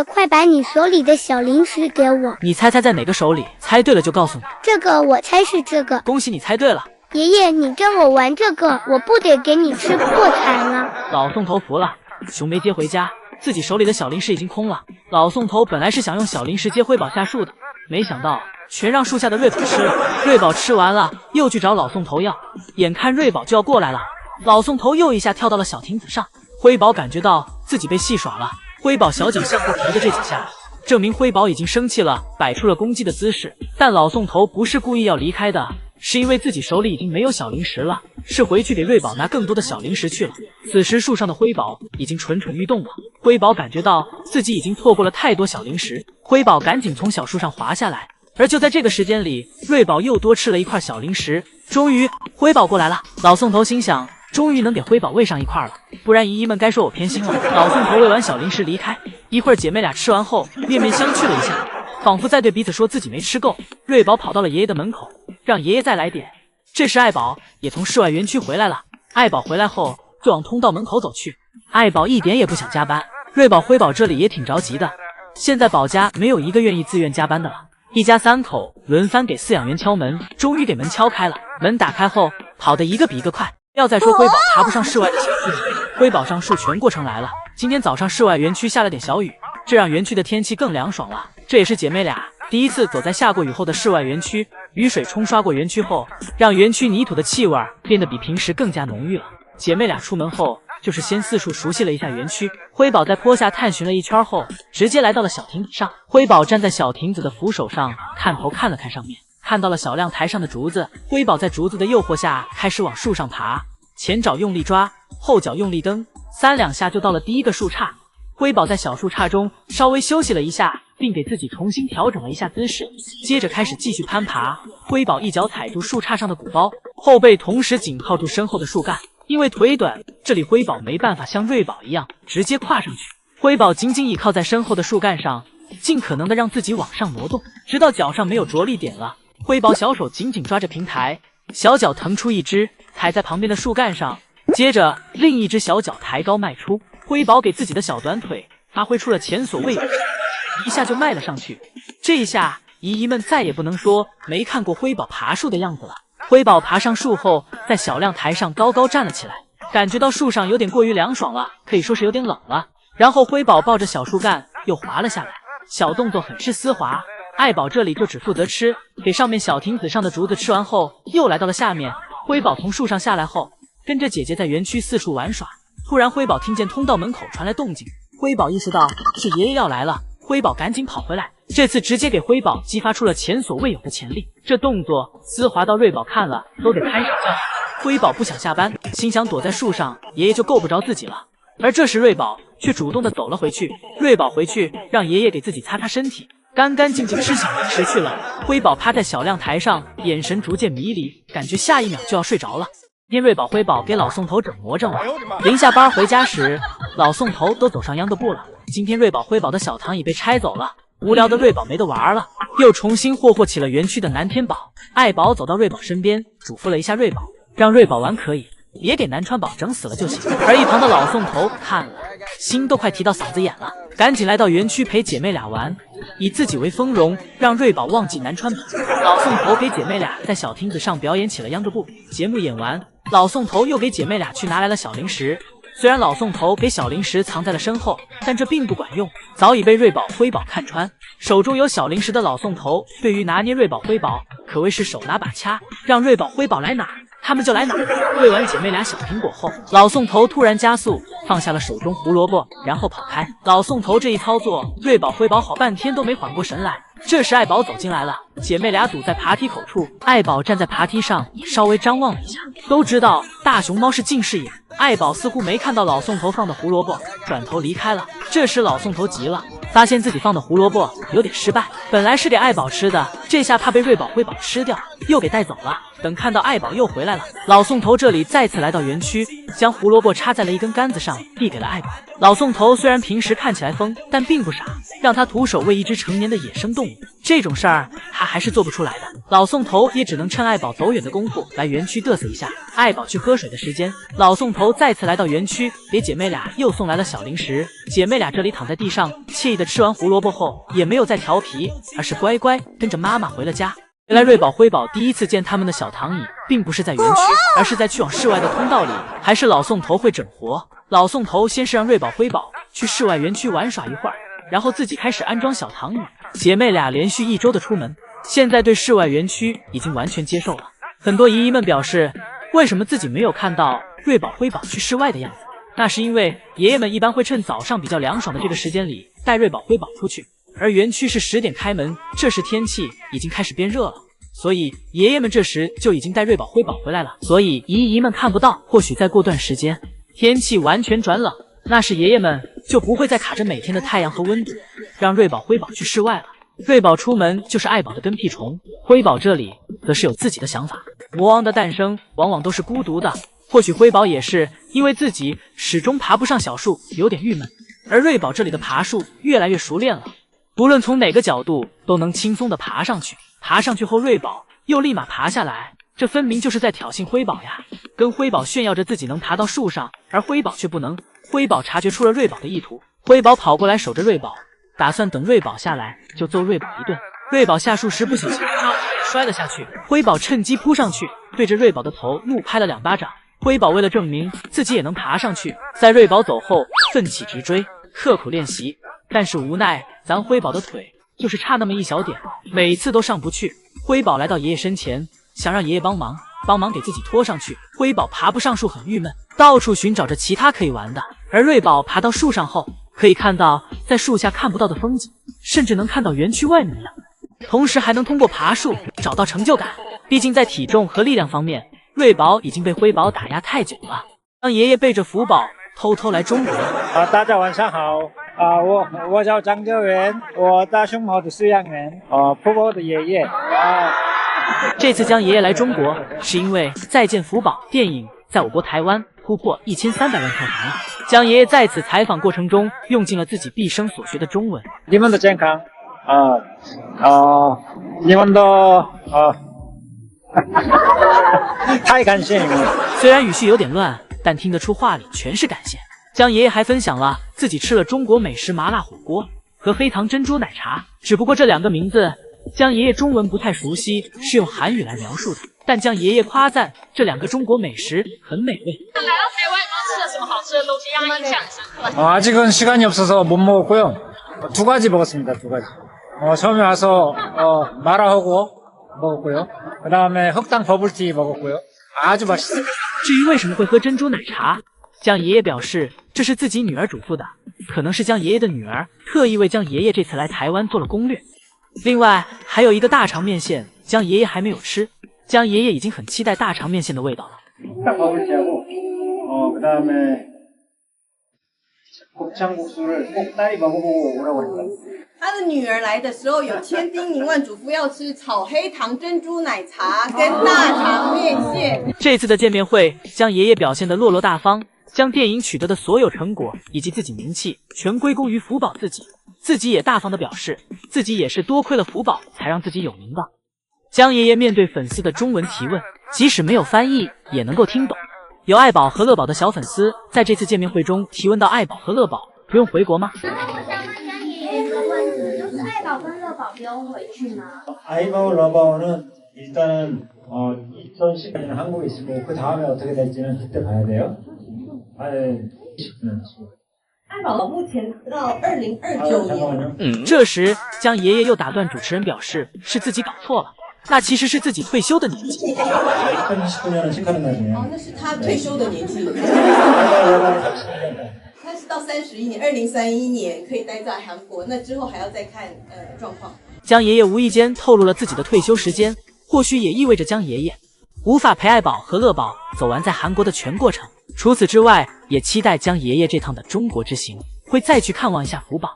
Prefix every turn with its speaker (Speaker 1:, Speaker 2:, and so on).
Speaker 1: 爷，快把你手里的小零食给我。
Speaker 2: 你猜在哪个手里？猜对了就告诉你。
Speaker 1: 这个，我猜是这个。
Speaker 2: 恭喜你猜对了。
Speaker 1: 爷爷，你跟我玩这个，我不得给你吃破产了。
Speaker 2: 老宋头服了，熊没接回家，自己手里的小零食已经空了。老宋头本来是想用小零食接辉宝下树的，没想到全让树下的瑞宝吃了。瑞宝吃完了，又去找老宋头要，眼看瑞宝就要过来了，老宋头又一下跳到了小亭子上。辉宝感觉到自己被戏耍了，辉宝小脚向后提的这几下，证明辉宝已经生气了，摆出了攻击的姿势。但老宋头不是故意要离开的，是因为自己手里已经没有小零食了，是回去给瑞宝拿更多的小零食去了。此时树上的辉宝已经蠢蠢欲动了，辉宝感觉到自己已经错过了太多小零食，辉宝赶紧从小树上滑下来。而就在这个时间里，瑞宝又多吃了一块小零食。终于辉宝过来了，老宋头心想，终于能给辉宝喂上一块了，不然姨姨们该说我偏心了。老宋头喂完小零食离开，一会儿姐妹俩吃完后面面相觑了一下，仿佛在对彼此说自己没吃够。瑞宝跑到了爷爷的门口，让爷爷再来点。这时爱宝也从室外园区回来了，爱宝回来后就往通道门口走去。爱宝一点也不想加班，瑞宝辉宝这里也挺着急的，现在宝家没有一个愿意自愿加班的了。一家三口轮番给饲养员敲门，终于给门敲开了。门打开后跑得一个比一个快，要再说辉宝爬不上室外的小树，辉宝上树全过程来了。今天早上室外园区下了点小雨，这让园区的天气更凉爽了。这也是姐妹俩第一次走在下过雨后的室外园区，雨水冲刷过园区后，让园区泥土的气味变得比平时更加浓郁了。姐妹俩出门后就是先四处熟悉了一下园区。辉宝在坡下探寻了一圈后，直接来到了小亭子上。辉宝站在小亭子的扶手上，探头看了看上面，看到了小亮台上的竹子。辉宝在竹子的诱惑下开始往树上爬，前爪用力抓，后脚用力蹬，3、2下就到了第一个树杈。辉宝在小树杈中稍微休息了一下，并给自己重新调整了一下姿势，接着开始继续攀爬。辉宝一脚踩住树杈上的鼓包，后背同时紧靠住身后的树干。因为腿短，这里辉宝没办法像瑞宝一样直接跨上去。辉宝紧紧倚靠在身后的树干上，尽可能的让自己往上挪动，直到脚上没有着力点了。辉宝小手紧紧抓着平台，小脚腾出一只，踩在旁边的树干上，接着另一只小脚抬高迈出。辉宝给自己的小短腿发挥出了前所未有的力，一下就迈了上去。这一下，姨姨们再也不能说没看过辉宝爬树的样子了。辉宝爬上树后，在小亮台上高高站了起来，感觉到树上有点过于凉爽了，可以说是有点冷了。然后辉宝抱着小树干又滑了下来，小动作很是丝滑。爱宝这里就只负责吃，给上面小亭子上的竹子吃完后，又来到了下面。辉宝从树上下来后，跟着姐姐在园区四处玩耍。突然辉宝听见通道门口传来动静，辉宝意识到是爷爷要来了，辉宝赶紧跑回来，这次直接给辉宝激发出了前所未有的潜力。这动作丝滑到瑞宝看了都得拍手叫好。辉宝不想下班，心想躲在树上爷爷就够不着自己了。而这时瑞宝却主动的走了回去。瑞宝回去让爷爷给自己擦擦身体，干干净净吃小零食去了。辉宝趴在小亮台上，眼神逐渐迷离，感觉下一秒就要睡着了。今天瑞宝辉宝给老宋头整魔怔了。临下班回家时，老宋头都走上秧歌部了。今天瑞宝辉宝的小躺椅被拆走了，无聊的瑞宝没得玩了，又重新霍霍起了园区的南天宝。爱宝走到瑞宝身边，嘱咐了一下瑞宝，让瑞宝玩可以，别给南川宝整死了就行。而一旁的老宋头看了，心都快提到嗓子眼了，赶紧来到园区陪姐妹俩玩，以自己为丰容，让瑞宝忘记南川宝。老宋头给姐妹俩在小亭子上表演起了秧歌步。节目演完，老宋头又给姐妹俩去拿来了小零食。虽然老宋头给小零食藏在了身后，但这并不管用，早已被瑞宝辉宝看穿。手中有小零食的老宋头对于拿捏瑞宝辉宝可谓是手拿把掐，让瑞宝辉宝来哪他们就来哪。喂完姐妹俩小苹果后，老宋头突然加速，放下了手中胡萝卜，然后跑开。老宋头这一操作，瑞宝辉宝好半天都没缓过神来。这时爱宝走进来了，姐妹俩堵在爬梯口处，爱宝站在爬梯上稍微张望了一下。都知道大熊猫是近视眼，爱宝似乎没看到老宋头放的胡萝卜，转头离开了。这时老宋头急了，发现自己放的胡萝卜有点失败，本来是给爱宝吃的，这下怕被瑞宝辉宝吃掉，又给带走了。等看到爱宝又回来了，老宋头这里再次来到园区，将胡萝卜插在了一根杆子上，递给了爱宝。老宋头虽然平时看起来疯，但并不傻，让他徒手喂一只成年的野生动物，这种事儿他还是做不出来的。老宋头也只能趁爱宝走远的功夫来园区嘚瑟一下。爱宝去喝水的时间，老宋头再次来到园区，给姐妹俩又送来了小零食。姐妹俩这里躺在地上，惬意的吃完胡萝卜后，也没有再调皮，而是乖乖跟着妈妈回了家。原来瑞宝、辉宝第一次见他们的小躺椅，并不是在园区，而是在去往室外的通道里。还是老宋头会整活。老宋头先是让瑞宝、辉宝去室外园区玩耍一会儿，然后自己开始安装小躺椅。姐妹俩连续1周的出门，现在对室外园区已经完全接受了。很多姨姨们表示，为什么自己没有看到瑞宝、辉宝去室外的样子？那是因为爷爷们一般会趁早上比较凉爽的这个时间里带瑞宝、辉宝出去。而园区是10点开门，这时天气已经开始变热了，所以爷爷们这时就已经带瑞宝、辉宝回来了，所以姨姨们看不到。或许再过段时间，天气完全转冷，那时爷爷们就不会再卡着每天的太阳和温度，让瑞宝、辉宝去室外了。瑞宝出门就是爱宝的跟屁虫，辉宝这里则是有自己的想法。魔王的诞生往往都是孤独的，或许辉宝也是因为自己始终爬不上小树，有点郁闷。而瑞宝这里的爬树越来越熟练了，不论从哪个角度都能轻松的爬上去。爬上去后，瑞宝又立马爬下来，这分明就是在挑衅辉宝呀！跟辉宝炫耀着自己能爬到树上，而辉宝却不能。辉宝察觉出了瑞宝的意图，辉宝跑过来守着瑞宝，打算等瑞宝下来就揍瑞宝一顿。瑞宝下树时不小心摔了下去，辉宝趁机扑上去，对着瑞宝的头怒拍了2巴掌。辉宝为了证明自己也能爬上去，在瑞宝走后奋起直追，刻苦练习，但是无奈咱辉宝的腿就是差那么一小点，每次都上不去。辉宝来到爷爷身前，想让爷爷帮忙给自己拖上去。辉宝爬不上树，很郁闷，到处寻找着其他可以玩的。而瑞宝爬到树上后，可以看到在树下看不到的风景，甚至能看到园区外面的样子，同时还能通过爬树找到成就感。毕竟在体重和力量方面，瑞宝已经被辉宝打压太久了。当爷爷背着福宝偷偷来中国。
Speaker 3: 大家晚上好。我叫张哲元，我大熊猫的饲养员，福宝的爷爷。
Speaker 2: 这次将爷爷来中国，是因为《再见福宝》电影在我国台湾突破1300万票房了。将爷爷在此采访过程中，用尽了自己毕生所学的中文。
Speaker 3: 你们的健康，你们的太感谢你们。
Speaker 2: 虽然语序有点乱，但听得出话里全是感谢。江爷爷还分享了自己吃了中国美食麻辣火锅和黑糖珍珠奶茶，只不过这2个名字江爷爷中文不太熟悉，是用韩语来描述的。但江爷爷夸赞这2个中国美食很美味。
Speaker 4: 来到台湾有没有吃了什么好吃的东西让他印象很深刻？
Speaker 3: 아직은 시간이 없어서 못 먹었고요. 2가지 먹었습니다. 2가지. 처음에 와서 마라호고 먹었고요. 그 다음에 흑당 버블티 먹었고요. 아주 맛있어요.
Speaker 2: 至于为什么会喝珍珠奶茶，江爷爷表示这是自己女儿嘱咐的，可能是江爷爷的女儿特意为江爷爷这次来台湾做了攻略。另外还有一个大肠面线，江爷爷还没有吃，江爷爷已经很期待大肠面线的味道了。
Speaker 3: 흑당 버블티하고 그 다음에 곱창국수를 꼭 딸이 먹어보고 오라고 했어요.
Speaker 5: 他的女儿来的时候有千叮咛万嘱咐要吃炒黑糖珍珠奶茶跟大肠面线。
Speaker 2: 这次的见面会，江爷爷表现得落落大方，将电影取得的所有成果以及自己名气全归功于福宝自己，自己也大方地表示自己也是多亏了福宝才让自己有名的。江爷爷面对粉丝的中文提问，即使没有翻译也能够听懂。有爱宝和乐宝的小粉丝在这次见面会中提问到爱宝和乐宝不用回国吗？
Speaker 1: 爱宝跟乐宝不用回去吗？
Speaker 3: 아이바오 러바오는 일단은 2010년에는 한국에 있고 그 다음에 어떻게 될지는 그때 봐야 돼요. 네.
Speaker 5: 爱宝目前到2029年。
Speaker 2: 这时江爷爷又打断主持人，表示是自己搞错了，那其实是自己退休的年纪。
Speaker 3: 2029년은 신가는 날이에요.
Speaker 5: 那是他退休的年纪。他是到31年，2031年可以待在韩国，那之后还要再看状况。
Speaker 2: 江爷爷无意间透露了自己的退休时间，或许也意味着江爷爷无法陪爱宝和乐宝走完在韩国的全过程。除此之外，也期待江爷爷这趟的中国之行会再去看望一下福宝。